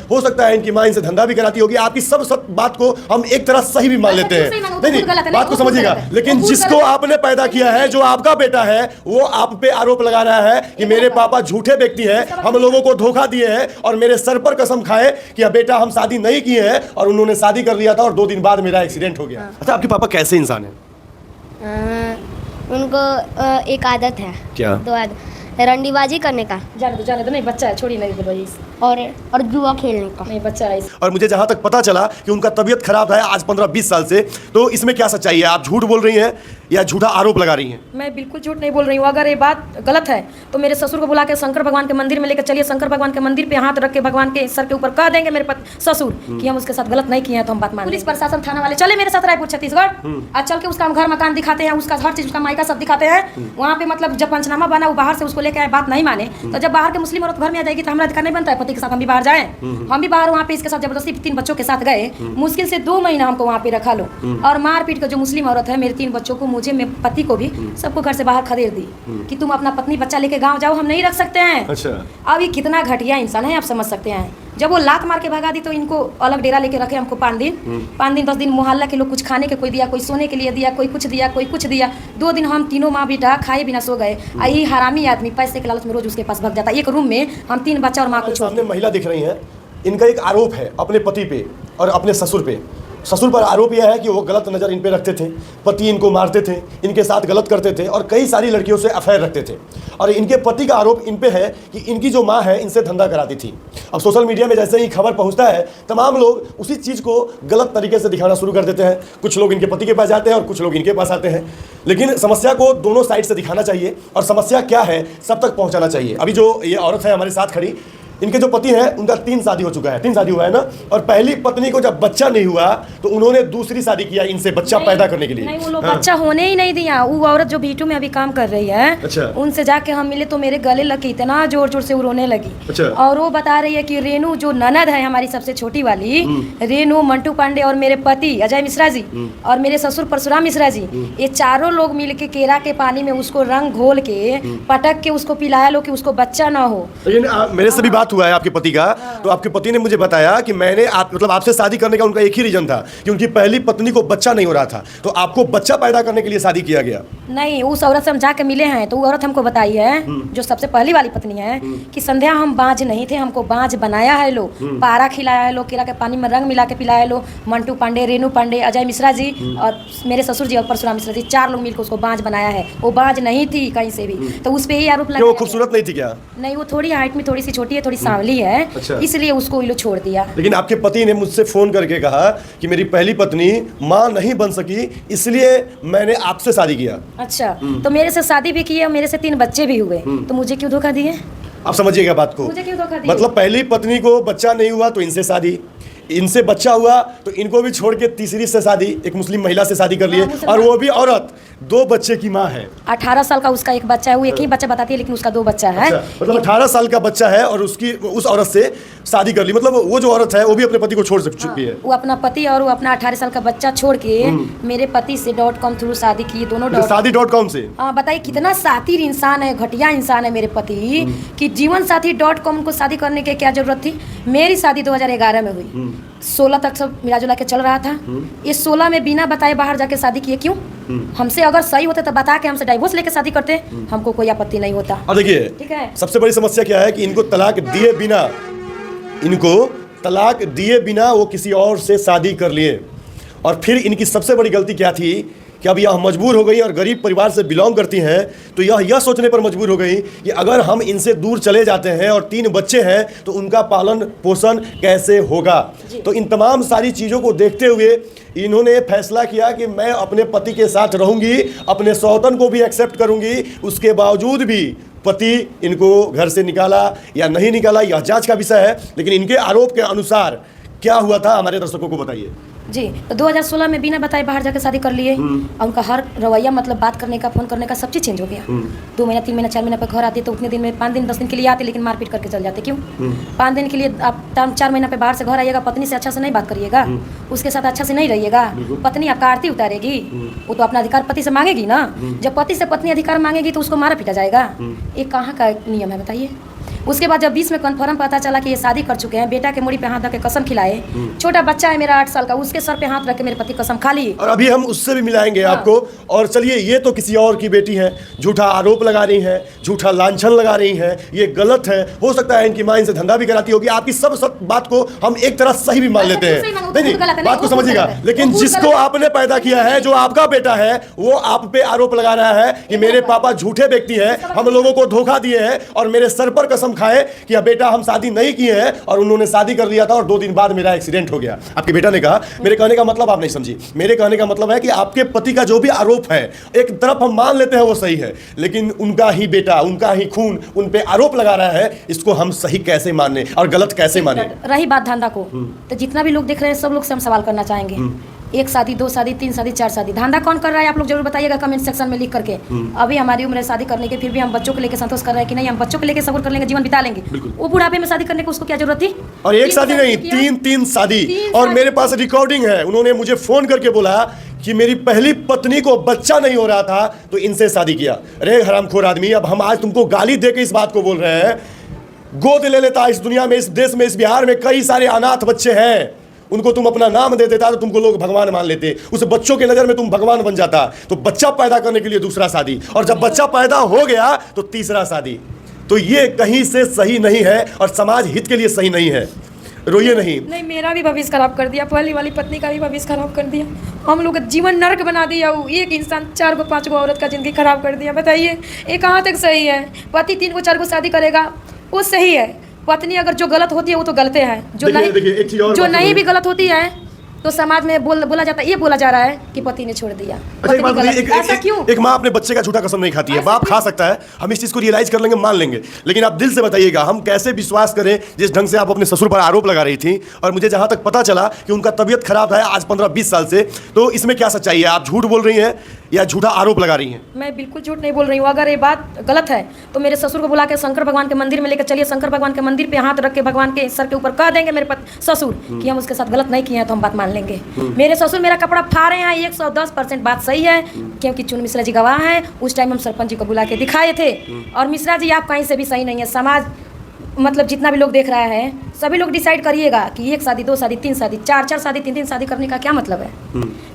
हो सकता है इनकी माँ इनसे धंधा भी कराती होगी। आपकी सब बात को हम एक तरह सही भी मान लेते हैं, नहीं बात को समझिएगा। लेकिन जिसको आपने पैदा किया है, जो आपका बेटा है, वो आप पे आरोप लगा रहा है कि मेरे पापा झूठे व्यक्ति हैं, हम लोगों को धोखा दिए हैं और मेरे सर पर कसम खाए कि बेटा हम शादी नहीं किए हैं, और उन्होंने शादी कर लिया था और 2 दिन बाद मेरा एक्सीडेंट हो गया। अच्छा, आपके पापा कैसे इंसान है? उनको एक आदत है। क्या? 2 आदत, रंडीबाजी करने का, जाने दो नहीं, बच्चा है, छोड़ी नहीं बोलो इस, और जुआ खेलने का। नहीं बच्चा है। और मुझे जहां तक पता चला कि उनका तबीयत खराब है आज 15-20 साल से, तो इसमें क्या सच्चाई है? आप झूठ बोल रही हैं या झूठा आरोप लगा रही हैं? मैं बिल्कुल झूठ नहीं बोल रही हूँ। अगर ये बात गलत है तो मेरे ससुर को बुला के शंकर भगवान के मंदिर में लेकर चलिए। शंकर भगवान के मंदिर पे हाथ रख के भगवान के सर के ऊपर कह देंगे मेरे ससुर कि हम उसके साथ गलत नहीं किए हैं, तो हम बात मान। पुलिस प्रशासन थाना वाले चले मेरे साथ रायपुर छत्तीसगढ़, आज चल के उसका हम घर मकान दिखाते हैं, उसका हर चीज, उसका मायका सब दिखाते हैं। वहाँ पे मतलब जब पंचनामा बना, वो बाहर से उसको लेके आए, बात नहीं माने, तो जब बाहर के मुस्लिम औरत घर में आ जाएगी तो हमारा अधिकार नहीं बनता है पति के साथ हम भी बाहर जाएं? हम भी बाहर वहाँ पे इसके साथ जबरदस्ती 3 बच्चों के साथ गए। मुश्किल से 2 महीना हमको वहाँ पे रखा लो, और मार पीट कर जो मुस्लिम औरत है मेरे 3 बच्चों को, मुझे, मेरे पति को भी, सबको घर से बाहर खदेड़ दी कि तुम अपना पत्नी बच्चा लेके गाँव जाओ, हम नहीं रख सकते हैं। अच्छा। अब ये कितना घटिया इंसान है आप समझ सकते हैं। जब वो लात मार के भगा दी तो इनको अलग डेरा लेके रखे हमको 5 दिन 10 दिन मोहल्ला के लोग कुछ खाने के कोई दिया, कोई सोने के लिए दिया, कोई कुछ दिया, कोई कुछ दिया। 2 दिन हम तीनों माँ बेटा खाए बिना सो गए। यही हरामी आदमी पैसे के लालच में रोज उसके पास भग जाता है। एक रूम में हम 3 बच्चा और माँ को छोड़। सामने महिला दिख रही हैं, इनका एक आरोप है अपने पति पे और अपने ससुर पे। ससुर पर आरोप यह है कि वो गलत नज़र इन पे रखते थे, पति इनको मारते थे, इनके साथ गलत करते थे और कई सारी लड़कियों से अफेयर रखते थे। और इनके पति का आरोप इन पे है कि इनकी जो माँ है इनसे धंधा कराती थी। अब सोशल मीडिया में जैसे ही खबर पहुंचता है, तमाम लोग उसी चीज़ को गलत तरीके से दिखाना शुरू कर देते हैं। कुछ लोग इनके पति के पास जाते हैं और कुछ लोग इनके पास आते हैं। लेकिन समस्या को दोनों साइड से दिखाना चाहिए और समस्या क्या है सब तक पहुँचाना चाहिए। अभी जो ये औरत है हमारे साथ खड़ी, इनके जो पति हैं उनका 3 शादी हो चुका है, 3 शादी हुआ है ना। और पहली पत्नी को जब बच्चा नहीं हुआ तो उन्होंने दूसरी शादी किया इनसे बच्चा पैदा करने के लिए। नहीं, वो लोग बच्चा होने ही नहीं दिया। वो औरत जो बीटू में अभी काम कर रही है, अच्छा। उनसे जाके हम मिले तो मेरे गले लग के इतना जोर जोर से वो रोने लगी। अच्छा। और वो बता रही है कि रेनू जो ननद है हमारी सबसे छोटी वाली, रेनू, मंटू पांडे और मेरे पति अजय मिश्रा जी और मेरे ससुर परशुराम मिश्रा जी, ये चारों लोग मिल के केरा के पानी में उसको रंग घोल के पटक के उसको पिलाया लो कि उसको बच्चा ना हो। लेकिन मेरे से भी बात हुआ है आपके पति का, तो आपके पति ने मुझे बताया कि मैंने मतलब आपसे शादी करने का उनका एक ही रीजन था कि उनकी पहली पत्नी को बच्चा नहीं हो रहा था, तो आपको बच्चा पैदा करने के लिए शादी किया गया। नहीं, उस औरत से हम जाके मिले हैं तो वो औरत हमको बताई है, जो सबसे पहली वाली पत्नी है, कि संध्या हम बांझ नहीं थे, हमको बांझ बनाया है लो, पारा खिलाया है लो, केरा के पानी में रंग मिला के पिलाया लो। मंटू पांडे, रेनू पांडे, अजय मिश्रा जी और मेरे ससुर जी और परशुराम मिश्रा जी, 4 लोग मिलकर उसको बांझ बनाया है। वो बांझ नहीं थी कहीं से भी, तो उस पर ही आरोप लगा। वो खूबसूरत नहीं थी क्या? नहीं, वो थोड़ी हाइट में थोड़ी सी छोटी है, थोड़ी सांवली है। अच्छा। इसलिए उसको ये लोग छोड़ दिया। लेकिन आपके पति ने मुझसे फोन करके कहा कि मेरी पहली पत्नी माँ नहीं बन सकी, इसलिए मैंने आपसे शादी किया। अच्छा, तो मेरे से शादी भी की है, मेरे से 3 बच्चे भी हुए, तो मुझे क्यों धोखा दिए? आप समझिएगा बात को। मुझे क्यों धोखा दिए? मतलब पहली पत्नी को बच्चा नहीं हुआ तो इनसे शादी, इनसे बच्चा हुआ तो इनको भी छोड़ के तीसरी से शादी, एक मुस्लिम महिला से शादी कर लिए, और वो भी औरत 2 बच्चे की माँ है। 18 साल का उसका एक बच्चा है, वो एक ही बच्चा बताती है लेकिन उसका 2 बच्चा है। अच्छा, मतलब 18 साल का बच्चा है और उसकी उस औरत से शादी कर ली, मतलब वो जो औरत है वो भी अपने पति को छोड़ चुकी है। वो अपना पति और वो अपना 18 साल का बच्चा छोड़ के मेरे पति से .com थ्रू शादी की, दोनों शादी.com से। हाँ, बताइए कितना सातिर इंसान है, घटिया इंसान है मेरे पति, कि जीवन साथी .com को शादी करने की क्या जरूरत थी? मेरी शादी 2011 में हुई, 16 तक सब मिला-जुला के चल रहा था। ये 16 में बिना बताए बाहर जाके शादी किए, क्यों? हमसे अगर सही होते तो बता के हमसे डाइवोर्स लेके शादी करते, हमको कोई आपत्ति नहीं होता। और देखिए, ठीक है, सबसे बड़ी समस्या क्या है कि इनको तलाक दिए बिना वो किसी और से शादी कर लिए। और फिर इनकी सबसे बड़ी गलती क्या थी कि अब यह मजबूर हो गई और गरीब परिवार से बिलोंग करती हैं, तो यह सोचने पर मजबूर हो गई कि अगर हम इनसे दूर चले जाते हैं और 3 बच्चे हैं तो उनका पालन पोषण कैसे होगा। तो इन तमाम सारी चीज़ों को देखते हुए इन्होंने फैसला किया कि मैं अपने पति के साथ रहूंगी, अपने सौतन को भी एक्सेप्ट करूंगी। उसके बावजूद भी पति इनको घर से निकाला या नहीं निकाला, यह जांच का विषय है। लेकिन इनके आरोप के अनुसार क्या हुआ था हमारे दर्शकों को बताइए। जी, तो 2016 में बिना बताए बाहर जाकर शादी कर लिए, और उनका हर रवैया, मतलब बात करने का, फोन करने का, सब चीज़ चेंज हो गया। 2 महीना, 3 महीना, 4 महीना पर घर आते तो उतने दिन में 5 दिन 10 दिन के लिए आते, लेकिन मारपीट करके चल जाते। क्यों? 5 दिन के लिए आप 4 महीना पे बाहर से घर आइएगा, पत्नी से अच्छा से नहीं बात करिएगा, उसके साथ अच्छा से नहीं रहिएगा, पत्नी आपका आरती उतारेगी, वो तो अपना अधिकार पति से मांगेगी ना। जब पति से पत्नी अधिकार मांगेगी तो उसको मारा पीटा जाएगा। ये कहाँ का नियम है बताइए? उसके बाद जब 20 में कन्फर्म पता चला कि ये शादी कर चुके हैं, बेटा के मुड़ी पे हाथ रख के कसम खिलाए। छोटा बच्चा है मेरा 8 साल का, उसके सर पे हाथ रख के मेरे पति कसम खा लिए। और अभी हम उससे भी मिलाएंगे हाँ। आपको। और चलिए, ये तो किसी और की बेटी है, झूठा आरोप लगा रही है, झूठा लांछन लगा रही है, ये गलत है। हो सकता है इनकी मां इनसे धंधा भी कराती होगी। आपकी सब बात को हम एक तरह सही भी मान लेते हैं, नहीं बात को समझिएगा। लेकिन जिसको आपने पैदा किया है, जो आपका बेटा है, वो आप पे आरोप लगा रहा है कि मेरे पापा झूठे व्यक्ति हैं, हम लोगों को धोखा दिए हैं और मेरे सर पर कसम खाए कि बेटा हम शादी नहीं किए हैं, और उन्होंने शादी कर लिया था और 2 दिन बाद मेरा एक्सीडेंट हो गया। आपके बेटा ने कहा। मेरे कहने का मतलब आप नहीं समझी। मेरे कहने का मतलब है कि आपके पति का जो भी आरोप है, एक तरफ हम मान लेते हैं वो सही है, लेकिन उनका ही बेटा, उनका ही खून उन पे आरोप लगा रहा है। इसको हम सही कैसे माने और गलत कैसे माने? रही बात धंधा को, तो जितना भी लोग देख रहे हैं सब लोग से हम सवाल करना चाहेंगे। 1 शादी, 2 शादी, 3 शादी, 4 शादी, धंधा कौन कर रहा है? आप लोग जरूर बताइएगा कमेंट सेक्शन में लिख करके। अभी हमारी उम्र है शादी करने की, फिर भी हम बच्चों को लेकर संतोष कर रहे हैं कि नहीं, हम बच्चों को लेकर सब्र कर लेंगे, जीवन बिता लेंगे। वो बुढ़ापे में शादी करने को उसको क्या जरूरत थी? और एक शादी नहीं, 3 शादी। और मेरे पास रिकॉर्डिंग है, उन्होंने मुझे फोन करके बोला कि मेरी पहली पत्नी को बच्चा नहीं हो रहा था तो इनसे शादी किया। अरे हरामखोर आदमी, अब हम आज तुमको गाली दे के इस बात को बोल रहे हैं। गोद ले लेता इस दुनिया में, इस देश में, इस बिहार में कई सारे अनाथ बच्चे हैं, उनको तुम अपना नाम दे देता तो तुमको लोग भगवान मान लेते। उस बच्चों के नज़र में तुम भगवान बन जाता। तो बच्चा पैदा करने के लिए दूसरा शादी, और जब बच्चा पैदा हो गया तो तीसरा शादी। तो ये कहीं से सही नहीं है और समाज हित के लिए सही नहीं है। रोइए नहीं, मेरा भी भविष्य खराब कर दिया, पहली वाली पत्नी का भी भविष्य खराब कर दिया। हम लोग का जीवन नरक बना दिया। वो एक इंसान 4 गो 5 गो औरत का जिंदगी खराब कर दिया। बताइए ये कहाँ तक सही है? पति 3 गो 4 गो शादी करेगा वो सही है, पत्नी अगर जो गलत होती है वो तो गलते हैं, जो नहीं भी गलत होती है तो समाज में बोला जाता है, ये बोला जा रहा है कि पति ने छोड़ दिया। ऐसा क्यों? एक माँ अपने बच्चे का झूठा कसम नहीं खाती है, बाप खा सकता है। हम इस चीज को रियलाइज कर लेंगे, मान लेंगे, लेकिन आप दिल से बताइएगा हम कैसे विश्वास करें जिस ढंग से आप अपने ससुर पर आरोप लगा रही थी। और मुझे जहां तक पता चला कि उनका तबीयत खराब है आज 15-20 साल से, तो इसमें क्या सच्चाई है? आप झूठ बोल रही हैं या झूठा आरोप लगा रही हैं? मैं बिल्कुल झूठ नहीं बोल रही हूँ। अगर ये बात गलत है तो मेरे ससुर को बुला के शंकर भगवान के मंदिर में लेकर चलिए, शंकर भगवान के मंदिर पे हाथ रख के भगवान के सर के ऊपर कह देंगे मेरे ससुर कि हम उसके साथ गलत नहीं किए हैं, तो हम बात मान लेंगे। मेरे ससुर मेरा कपड़ा फाड़े हैं, 110% बात सही है, क्योंकि चुन मिश्रा जी गवाह हैं। उस टाइम हम सरपंच जी को बुला के दिखाए थे। और मिश्रा जी आप कहीं से भी सही नहीं है। समाज मतलब जितना भी लोग देख रहा है, सभी लोग डिसाइड करिएगा कि 1 शादी, 2 शादी, 3 शादी, 4 शादी, 3 शादी करने का क्या मतलब है?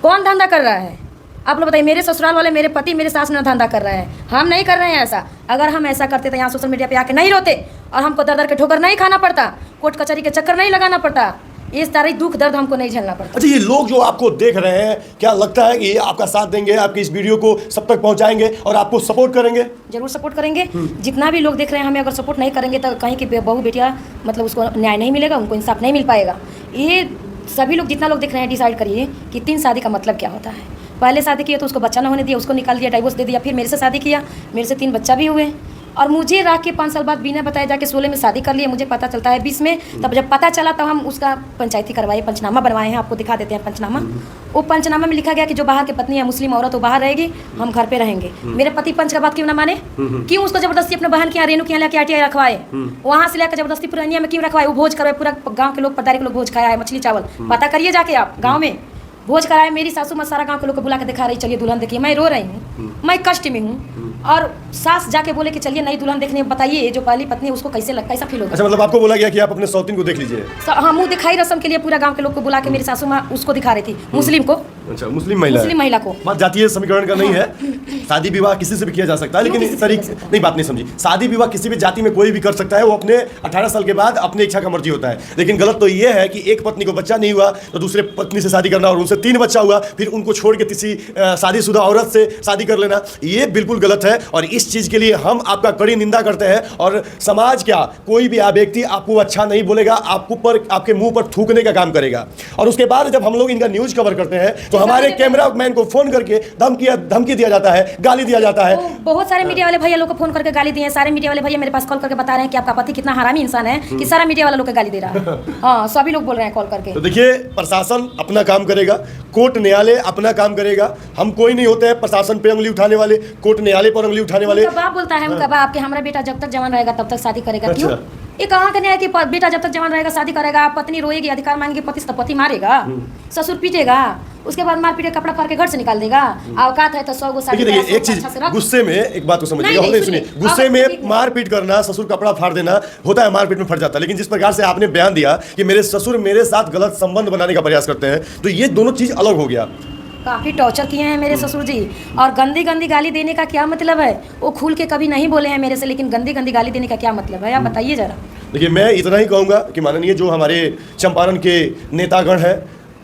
कौन धंधा कर रहा है? आप लोग बताइए। मेरे ससुराल वाले, मेरे पति, मेरे सास में धंधा कर रहे हैं, हम नहीं कर रहे हैं ऐसा। अगर हम ऐसा करते तो यहाँ सोशल मीडिया पे आके नहीं रोते और हमको दर के ठोकर नहीं खाना पड़ता, कोर्ट कचहरी के चक्कर नहीं लगाना पड़ता, इस तरह दुख दर्द हमको नहीं झेलना पड़ता। अच्छा, ये लोग जो आपको देख रहे हैं, क्या लगता है कि ये आपका साथ देंगे, आपकी इस वीडियो को सब तक पहुंचाएंगे और आपको सपोर्ट करेंगे? जरूर सपोर्ट करेंगे। जितना भी लोग देख रहे हैं, हमें अगर सपोर्ट नहीं करेंगे तो कहीं की बहू बेटिया मतलब उसको न्याय नहीं मिलेगा, उनको इंसाफ नहीं मिल पाएगा। ये सभी लोग, जितना लोग देख रहे हैं, डिसाइड करिए कि 3 शादी का मतलब क्या होता है। पहले शादी किया तो उसको बच्चा ना होने दिया, उसको निकाल दिया, डाइवोर्स दे दिया। फिर मेरे से शादी किया, मेरे से 3 बच्चा भी हुए, और मुझे रह के 5 साल बाद बिना बताए जाके 16 में शादी कर लिए। मुझे पता चलता है 20 में, तब जब पता चला तब हम उसका पंचायती करवाए, पंचनामा बनवाए हैं। आपको दिखा देते हैं पंचनामा। वो पंचनामा में लिखा गया कि जो बाहर की पत्नी है, मुस्लिम औरत, वो बाहर रहेगी, हम घर पे रहेंगे। मेरे पति पंच का बात क्यों ना माने? क्यों उसको जबरदस्ती अपने बहन के यहाँ, रेणु के यहाँ लेके आरटीआई रखवाए? वहाँ से लेकर जबरदस्ती पूर्णिया में क्यों रखवाए? वो भोज करवाए, पूरा गाँव के लोग, पदारी के लोग भोज खाया है, मछली चावल। पता करिए जाके आप, गाँव में भोज कराए। मेरी सासू माँ सारा गांव के लोग को बुला के दिखा रही, चलिए दुल्हन देखिए। मैं रो रही हूँ, मैं कष्ट में हूँ। और सास जाके बोले कि चलिए नई दुल्हन देखने, बताइए जो पहली पत्नी है उसको कैसा फील होगा? अच्छा, मतलब आपको बोला गया कि आप अपने सौतीन को देख लीजिए? हाँ, मुँह दिखाई रस्म के लिए पूरा गांव के लोग को बुला के मेरी सासू माँ उसको दिखा रही थी, मुस्लिम को। अच्छा, मुस्लिम महिला को। बात जातीय समीकरण का नहीं है। शादी विवाह किसी से भी किया जा सकता है, लेकिन इस तरीके नहीं, बात नहीं समझी। शादी विवाह किसी भी जाति में कोई भी कर सकता है, वो अपने 18 साल के बाद अपनी इच्छा का मर्जी होता है। लेकिन गलत तो ये है कि एक पत्नी को बच्चा नहीं हुआ तो दूसरे पत्नी से शादी करना, और उनसे 3 बच्चा हुआ फिर उनको छोड़ के किसी शादीशुदा औरत से शादी कर लेना, ये बिल्कुल गलत है। और इस चीज़ के लिए हम आपका कड़ी निंदा करते हैं। और समाज क्या, कोई भी व्यक्ति आपको अच्छा नहीं बोलेगा, आपके मुंह पर थूकने का काम करेगा। और उसके बाद जब हम लोग इनका न्यूज कवर करते हैं तो हमारे कैमरामैन को फोन करके धमकी दिया जाता है, गाली दिया जाता है। बहुत सारे मीडिया वाले भैया लोग को फोन करके गाली दिए हैं। सारे मीडिया वाले भैया मेरे पास कॉल करके बता रहे हैं कि आपका पति कितना हरामी इंसान है कि सारा मीडिया वाला लोग को गाली दे रहा है। हाँ, सभी लोग बोल रहे हैं कॉल करके। तो देखिए, प्रशासन अपना काम करेगा, कोर्ट न्यायालय अपना काम करेगा। हम कोई नहीं होते हैं प्रशासन पे उंगली उठाने वाले, कोर्ट न्यायालय पर उंगली उठाने वाले। बाप बोलता है उनका बाप कि हमारा बेटा जब तक जवान रहेगा तब तक शादी करेगा। क्यों? ये कहाँ का न्याय कि बेटा जब तक जवान रहेगा शादी करेगा, पत्नी रोएगी, अधिकार मांगेगी पति से, तो पति मारेगा, ससुर पीटेगा, उसके बाद मार पीटे कपड़ा फाड़ के घर से निकाल देगा। औकात है तो 100 गो साड़ी देखिए एक चीज, गुस्से में एक बात तो समझिएगा, सुनिए, गुस्से में मारपीट करना, ससुर कपड़ा फाड़ देना होता है, मारपीट में फट जाता है। लेकिन जिस प्रकार से आपने बयान दिया कि मेरे ससुर मेरे साथ गलत संबंध बनाने का प्रयास करते हैं, तो ये दोनों चीज अलग हो गया। काफ़ी टॉर्चर किए हैं मेरे ससुर जी, और गंदी गंदी गाली देने का क्या मतलब है? वो खुल के कभी नहीं बोले हैं मेरे से, लेकिन गंदी गंदी गाली देने का क्या मतलब है, आप बताइए जरा। देखिए मैं इतना ही कहूँगा कि माननीय जो हमारे चंपारण के नेतागण हैं,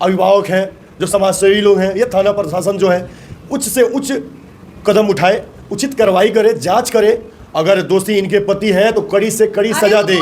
अभिभावक हैं, जो समाजसेवी लोग हैं, ये थाना प्रशासन जो है उच्च से उच्च कदम उठाए, उचित कार्रवाई करे, जांच करे। अगर दोषी इनके पति है तो कड़ी से कड़ी सजा दे।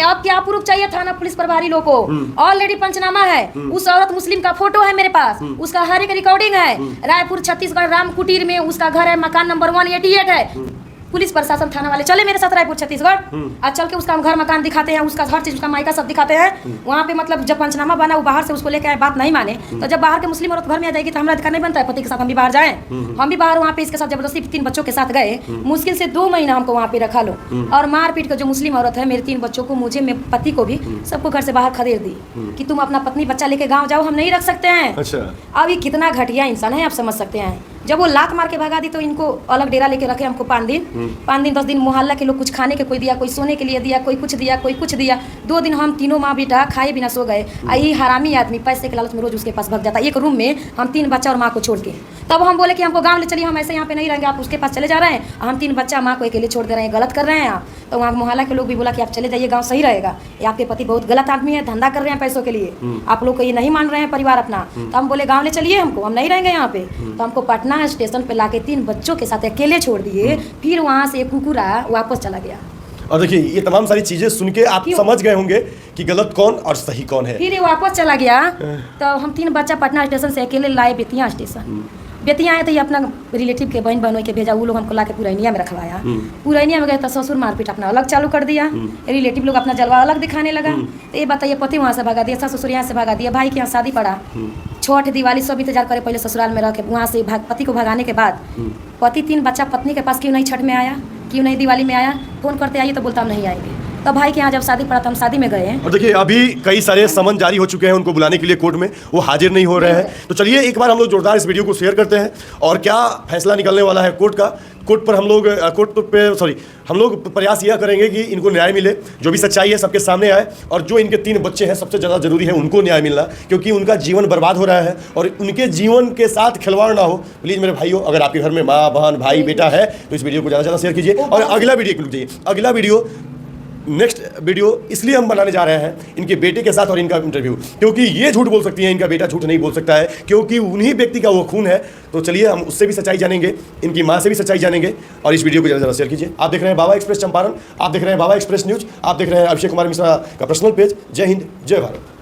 अब क्या प्रूफ चाहिए थाना पुलिस प्रभारी लोग को? ऑलरेडी पंचनामा है, उस औरत मुस्लिम का फोटो है मेरे पास, उसका हर एक रिकॉर्डिंग है। रायपुर छत्तीसगढ़ राम कुटीर में उसका घर है, मकान नंबर 188 है। पुलिस प्रशासन थाना वाले चले मेरे साथ रायपुर छत्तीसगढ़, आज चल के उसका घर मकान दिखाते हैं, उसका हर चीज, उसका मायका सब दिखाते हैं। वहाँ पे मतलब जब पंचनामा बना, वो बाहर से उसको लेके आए, बात नहीं माने, तो जब बाहर के मुस्लिम औरत घर में आ जाएगी तो हमारा अधिकार नहीं बनता है पति के साथ हम भी बाहर जाएं? हम भी बाहर वहाँ पे इसके साथ जबरदस्ती 3 बच्चों के साथ गए, मुश्किल से 2 महीना हमको वहाँ पे रखा लो, और मारपीट का जो मुस्लिम औरत है मेरे 3 बच्चों को, मुझे, मेरे पति को भी, सबको घर से बाहर खदेड़ दी कि तुम अपना पत्नी बच्चा लेके गाँव जाओ, हम नहीं रख सकते हैं। अच्छा, अब ये कितना घटिया इंसान है आप समझ सकते हैं। जब वो लात मार के भगा दी तो इनको अलग डेरा लेके रखे हमको 5 दिन 10 दिन मोहल्ला के लोग कुछ खाने के कोई दिया, कोई सोने के लिए दिया, कोई कुछ दिया, कोई कुछ दिया। 2 दिन हम तीनों माँ बेटा खाए बिना सो गए। यही हरामी आदमी पैसे के लालच में रोज उसके पास भग जाता है, एक रूम में हम 3 बच्चा और माँ को छोड़ के। तब हम बोले कि हमको गाँव ले चलिए, हम ऐसे यहाँ पे नहीं रहेंगे, आप उसके पास चले जा रहे हैं, हम 3 बच्चा माँ को अकेले छोड़ दे रहे हैं, गलत कर रहे हैं आप। तो वहाँ मोहल्ला के लोग भी बोला कि आप चले जाइए, गाँव सही रहेगा, ये आपके पति बहुत गलत आदमी है, धंधा कर रहे हैं पैसों के लिए, आप लोग को ये नहीं मान रहे हैं परिवार अपना। तो हम बोले गाँव ले चलिए हमको, हम नहीं रहेंगे यहाँ पे। तो हमको पटना स्टेशन पे लाके 3 बच्चों के साथ अकेले छोड़ दिए, फिर वहाँ से कुकुरा वापस चला गया। और देखिए ये तमाम सारी चीजें सुन के आप समझ गए होंगे कि गलत कौन और सही कौन है। फिर ये वापस चला गया, तो हम 3 बच्चा पटना स्टेशन से अकेले लाए बेतिया स्टेशन। बेतिया आए तो ये अपना रिलेटिव के बहन बहनों के भेजा, वो लोग हमको ला के पुरैनिया में रखवाया। पुरैनिया में गए तो ससुर मारपीट अपना अलग चालू कर दिया, रिलेटिव लोग अपना जलवा अलग दिखाने लगा। तो ये बताइए, पति वहाँ से भगा दिया, सास ससुर यहाँ से भगा दिया, भाई के यहाँ शादी पड़ा, छठ दिवाली सब इंतजार करे, पहले ससुराल में रह के वहाँ से पति को भगाने के बाद पति 3 बच्चा पत्नी के पास क्यों नहीं छठ में आया, क्यों नहीं दिवाली में आया, फोन करते आइए तो बोलता हम नहीं आएंगे। तो भाई के यहाँ जब शादी पड़ा तो हम शादी में गए हैं। और देखिए अभी कई सारे समन जारी हो चुके हैं उनको बुलाने के लिए कोर्ट में, वो हाजिर नहीं हो रहे हैं। तो चलिए एक बार हम लोग जोरदार इस वीडियो को शेयर करते हैं और क्या फैसला निकलने वाला है कोर्ट का। कोर्ट पर हम लोग प्रयास यह करेंगे कि इनको न्याय मिले, जो भी सच्चाई है सबके सामने आए, और जो इनके 3 बच्चे हैं सबसे ज़्यादा जरूरी है उनको न्याय मिलना, क्योंकि उनका जीवन बर्बाद हो रहा है और उनके जीवन के साथ खिलवाड़ ना हो। प्लीज़ मेरे भाइयों, अगर आपके घर में माँ बहन भाई बेटा है तो इस वीडियो को ज़्यादा से ज़्यादा शेयर कीजिए। और अगला वीडियो नेक्स्ट वीडियो इसलिए हम बनाने जा रहे हैं इनके बेटे के साथ और इनका इंटरव्यू, क्योंकि ये झूठ बोल सकती है, इनका बेटा झूठ नहीं बोल सकता है, क्योंकि उन्हीं व्यक्ति का वो खून है। तो चलिए हम उससे भी सच्चाई जानेंगे, इनकी माँ से भी सच्चाई जानेंगे, और इस वीडियो को ज़्यादा शेयर कीजिए। आप देख रहे हैं बाबा एक्सप्रेस चंपारण, आप देख रहे हैं बाबा एक्सप्रेस न्यूज़, आप देख रहे हैं अभिषेक कुमार मिश्रा का पर्सनल पेज। जय हिंद, जय भारत।